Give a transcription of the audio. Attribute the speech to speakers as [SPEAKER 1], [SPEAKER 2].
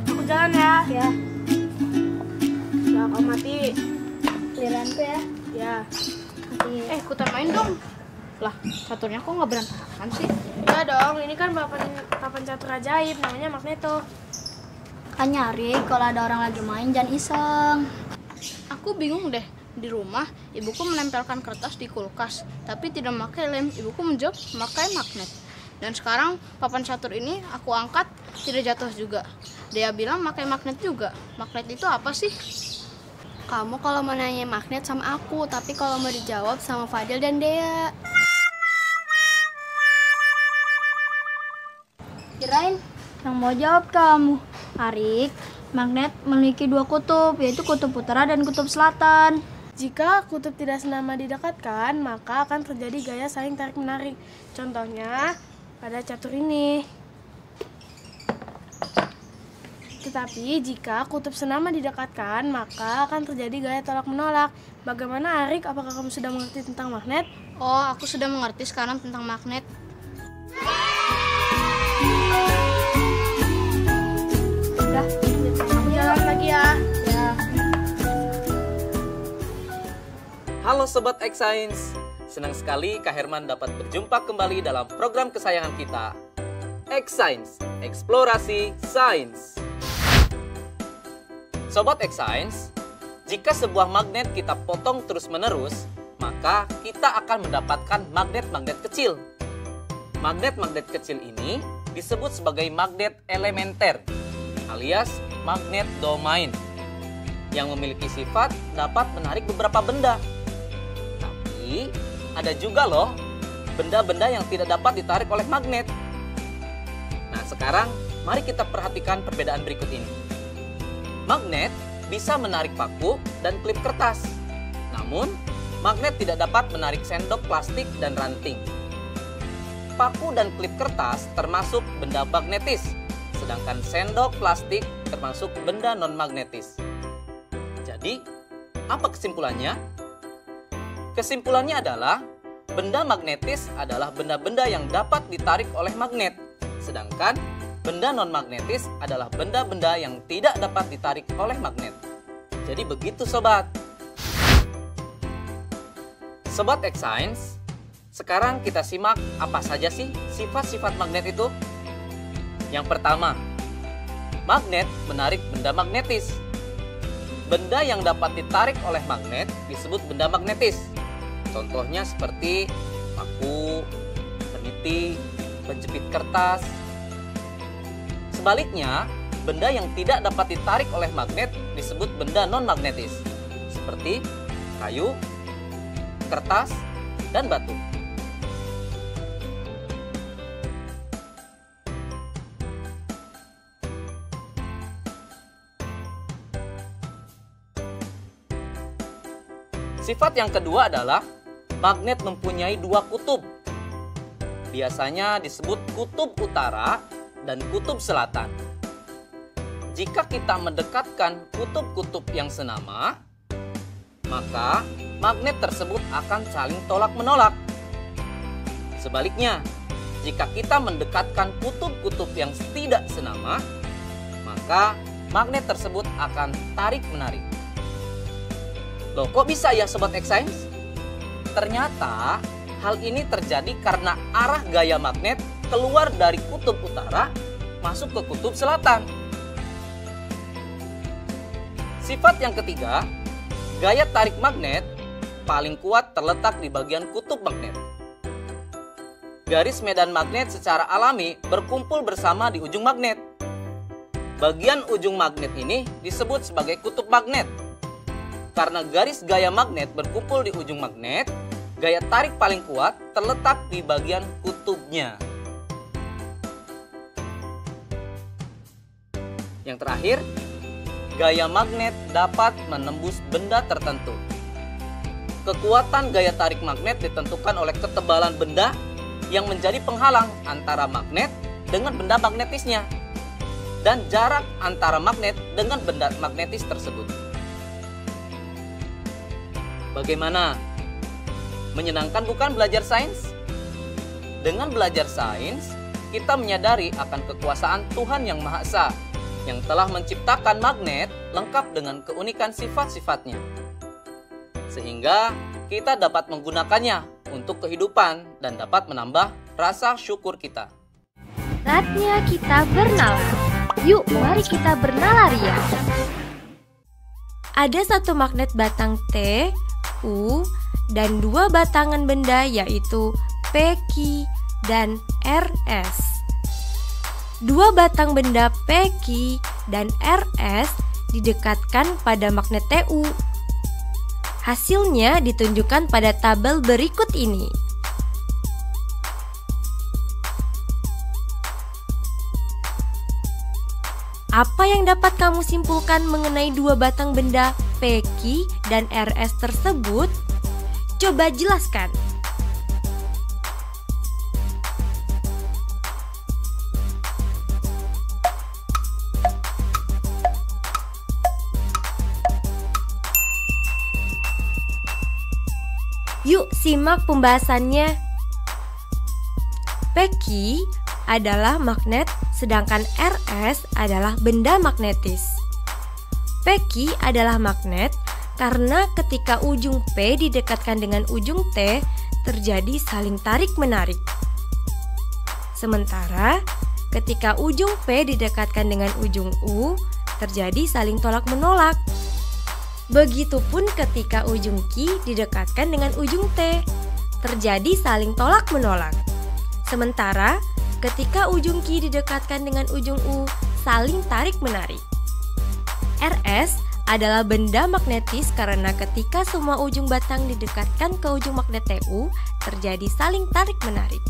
[SPEAKER 1] Aku jalan ya.
[SPEAKER 2] Ya,
[SPEAKER 1] Ya, kau mati.
[SPEAKER 2] giliranku ya.
[SPEAKER 1] Ya.
[SPEAKER 2] Mati.
[SPEAKER 3] Ikutan main dong. Lah, caturnya kok nggak berantakan sih?
[SPEAKER 1] Ya dong, ini kan papan catur ajaib, namanya Magneto.
[SPEAKER 2] Kan nyari kalau ada orang lagi main jangan iseng.
[SPEAKER 3] Aku bingung deh. Di rumah, ibuku menempelkan kertas di kulkas, tapi tidak memakai lem. Ibuku menjawab memakai magnet. Dan sekarang papan catur ini aku angkat, tidak jatuh juga. Dia bilang pakai magnet juga. Magnet itu apa sih?
[SPEAKER 4] Kamu kalau mau nanya magnet sama aku, tapi kalau mau dijawab sama Fadil dan Dea.
[SPEAKER 2] Kirain yang mau jawab kamu. Arik, magnet memiliki dua kutub, yaitu kutub utara dan kutub selatan.
[SPEAKER 1] Jika kutub tidak senama didekatkan, maka akan terjadi gaya saling tarik-menarik. Contohnya pada catur ini. Tetapi jika kutub senama didekatkan, maka akan terjadi gaya tolak-menolak. Bagaimana, Arik? Apakah kamu sudah mengerti tentang magnet?
[SPEAKER 3] Oh, aku sudah mengerti sekarang tentang magnet.
[SPEAKER 1] Udah, kamu jalan lagi ya. Ya.
[SPEAKER 5] Halo Sobat X-Science, senang sekali Kak Herman dapat berjumpa kembali dalam program kesayangan kita, X-Science, Eksplorasi Sains. Sobat X-Science, jika sebuah magnet kita potong terus-menerus, maka kita akan mendapatkan magnet-magnet kecil. Magnet-magnet kecil ini disebut sebagai magnet elementer, alias magnet domain, yang memiliki sifat dapat menarik beberapa benda. Tapi ada juga loh benda-benda yang tidak dapat ditarik oleh magnet. Nah, sekarang mari kita perhatikan perbedaan berikut ini. Magnet bisa menarik paku dan klip kertas. Namun, magnet tidak dapat menarik sendok plastik dan ranting. Paku dan klip kertas termasuk benda magnetis, sedangkan sendok plastik termasuk benda non-magnetis. Jadi, apa kesimpulannya? Kesimpulannya adalah benda magnetis adalah benda-benda yang dapat ditarik oleh magnet, sedangkan benda non-magnetis adalah benda-benda yang tidak dapat ditarik oleh magnet. Jadi begitu sobat. Sobat X-Science, sekarang kita simak apa saja sih sifat-sifat magnet itu. Yang pertama, magnet menarik benda magnetis. Benda yang dapat ditarik oleh magnet disebut benda magnetis. Contohnya seperti paku, peniti, penjepit kertas. Sebaliknya, benda yang tidak dapat ditarik oleh magnet disebut benda non-magnetis, seperti kayu, kertas, dan batu. Sifat yang kedua adalah magnet mempunyai dua kutub. Biasanya disebut kutub utara dan kutub selatan. Jika kita mendekatkan kutub-kutub yang senama, maka magnet tersebut akan saling tolak-menolak. Sebaliknya, jika kita mendekatkan kutub-kutub yang tidak senama, maka magnet tersebut akan tarik-menarik. Loh, kok bisa ya Sobat X-Science? Ternyata hal ini terjadi karena arah gaya magnet keluar dari kutub utara masuk ke kutub selatan. Sifat yang ketiga, gaya tarik magnet paling kuat terletak di bagian kutub magnet. Garis medan magnet secara alami berkumpul bersama di ujung magnet. Bagian ujung magnet ini disebut sebagai kutub magnet. Karena garis gaya magnet berkumpul di ujung magnet, gaya tarik paling kuat terletak di bagian kutubnya. Yang terakhir, gaya magnet dapat menembus benda tertentu. Kekuatan gaya tarik magnet ditentukan oleh ketebalan benda yang menjadi penghalang antara magnet dengan benda magnetisnya dan jarak antara magnet dengan benda magnetis tersebut. Bagaimana? Menyenangkan bukan belajar sains? Dengan belajar sains, kita menyadari akan kekuasaan Tuhan Yang Maha Esa yang telah menciptakan magnet lengkap dengan keunikan sifat-sifatnya. Sehingga kita dapat menggunakannya untuk kehidupan dan dapat menambah rasa syukur kita.
[SPEAKER 6] Saatnya kita bernalar. Yuk, mari kita bernalaria. Ada satu magnet batang T, U, dan dua batangan benda yaitu PQ dan RS. Dua batang benda PQ dan RS didekatkan pada magnet TU. Hasilnya ditunjukkan pada tabel berikut ini. Apa yang dapat kamu simpulkan mengenai dua batang benda PQ dan RS tersebut? Coba jelaskan. Yuk simak pembahasannya. PQ adalah magnet, sedangkan RS adalah benda magnetis. PQ adalah magnet karena ketika ujung P didekatkan dengan ujung T, terjadi saling tarik-menarik. Sementara ketika ujung P didekatkan dengan ujung U, terjadi saling tolak-menolak. Begitupun ketika ujung Q didekatkan dengan ujung T, terjadi saling tolak-menolak. Sementara ketika ujung Q didekatkan dengan ujung U, saling tarik-menarik. RS adalah benda magnetis karena ketika semua ujung batang didekatkan ke ujung magnet TU, terjadi saling tarik-menarik.